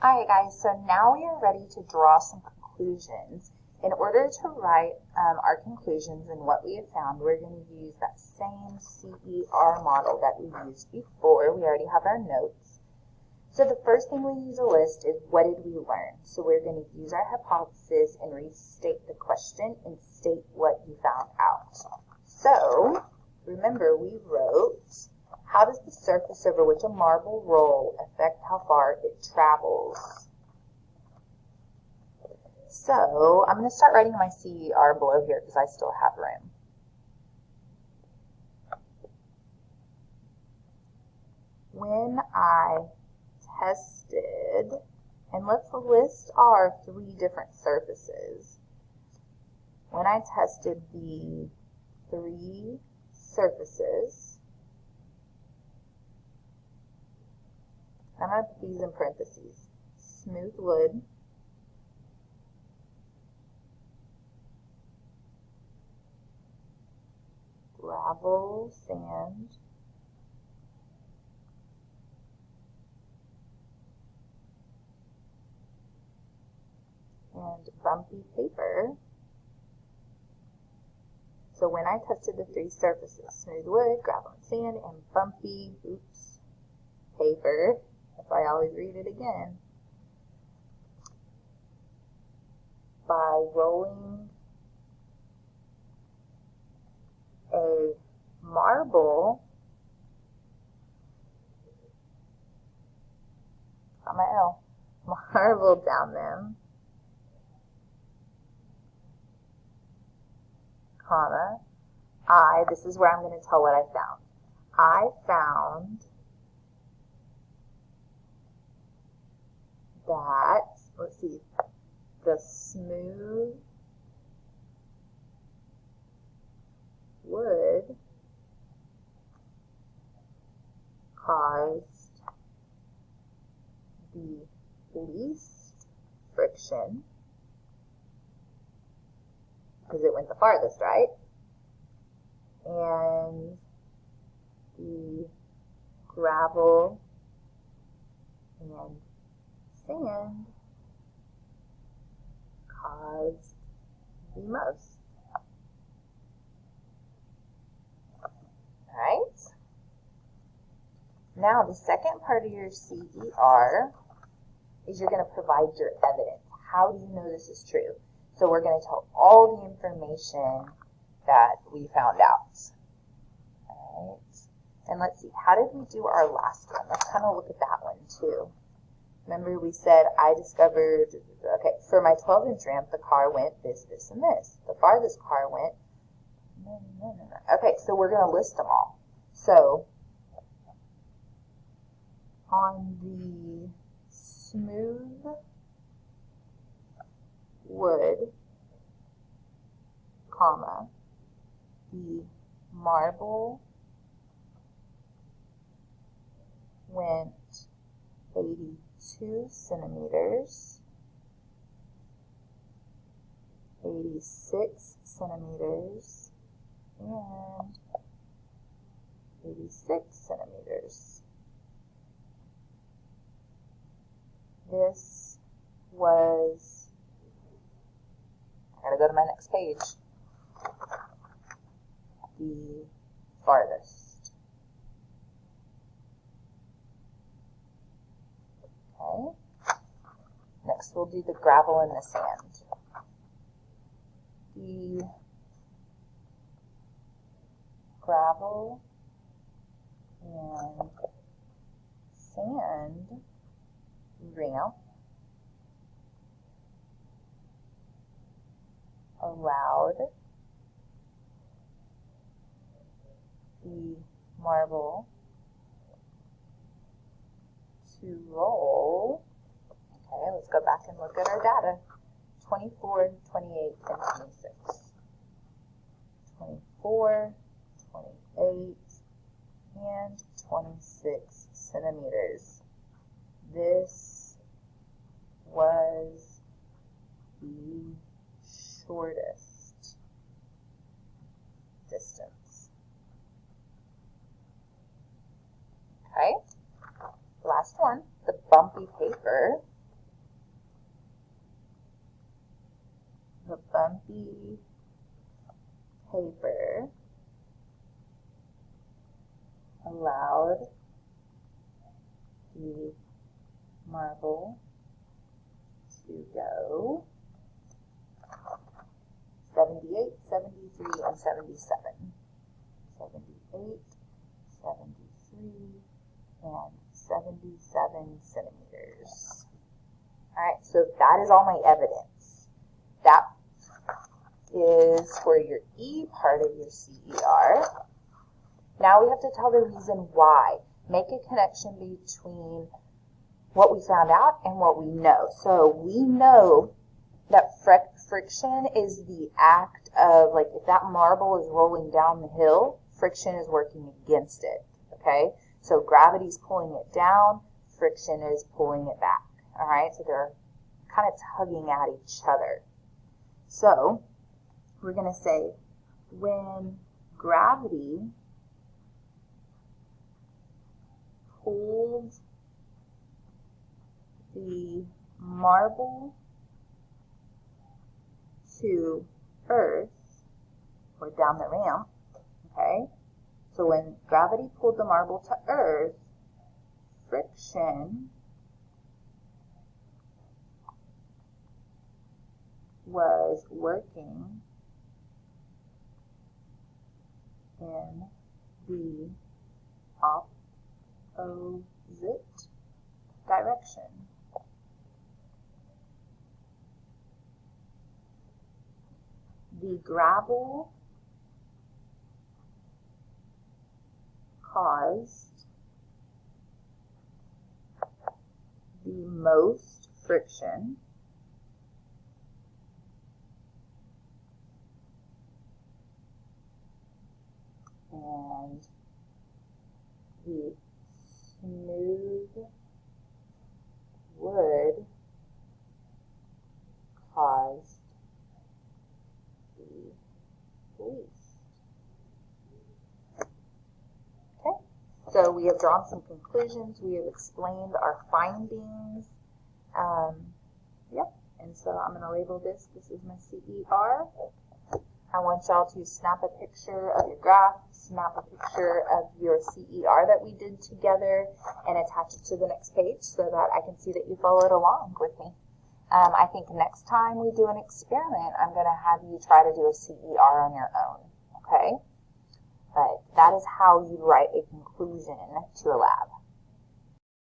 Alright guys, so now we are ready to draw some conclusions. In order to write our conclusions and what we have found, we're going to use that same CER model that we used before. We already have our notes. So the first thing we need to list is what did we learn? So we're going to use our hypothesis and restate the question and state what you found out. So remember we wrote, how does the surface over which a marble roll affect how far it travels? So I'm going to start writing my CER below here because I still have room. When I tested, and let's list our 3 different surfaces. When I tested the 3 surfaces, I'm going to put these in parentheses. Smooth wood, gravel, sand, and bumpy paper. So when I tested the 3 surfaces, smooth wood, gravel and sand, and bumpy, paper, if I always read it again, by rolling a marble, got my L, marble down them, comma, this is where I'm going to tell what I found. I found that, let's see, the smooth wood caused the least friction because it went the farthest, right? And the gravel and sand caused the most. Alright? Now the second part of your CER is you're going to provide your evidence. How do you know this is true? So we're going to tell all the information that we found out. Alright? And let's see, how did we do our last one? Let's kind of look at that one too. Remember we said I discovered, okay, for my 12-inch ramp, the car went this, this, and this. The farthest car went, no. Okay, so we're going to list them all. So, on the smooth wood, comma, the marble went 82 centimeters, 86 centimeters, and 86 centimeters. This was, I gotta go to my next page, the farthest. Okay. Next we'll do the gravel and the sand. The gravel and sand ramp allowed the marble to roll. Okay, let's go back and look at our data. 24, 28, and 26. 24, 28, and 26 centimeters. This was the shortest distance. Okay, last one, the bumpy paper. the bumpy paper allowed the marble to go 78, 73, and 77. 78, 73, and 77 centimeters. Alright, so that is all my evidence. That is for your E part of your CER. Now we have to tell the reason why. Make a connection between what we found out and what we know. So we know that friction is the act of, like, if that marble is rolling down the hill, friction is working against it, okay? So gravity's pulling it down, friction is pulling it back, all right? So they're kind of tugging at each other. So we're going to say when gravity pulled the marble to earth, or down the ramp, okay? So when gravity pulled the marble to earth, friction was working in the opposite direction. The gravel caused the most friction and the smooth wood caused the least. Okay, so we have drawn some conclusions. We have explained our findings. Yep, and so I'm going to label this. This is my CER. I want y'all to snap a picture of your graph, snap a picture of your CER that we did together, and attach it to the next page so that I can see that you followed along with me. I think next time we do an experiment, I'm going to have you try to do a CER on your own, okay? But that is how you write a conclusion to a lab.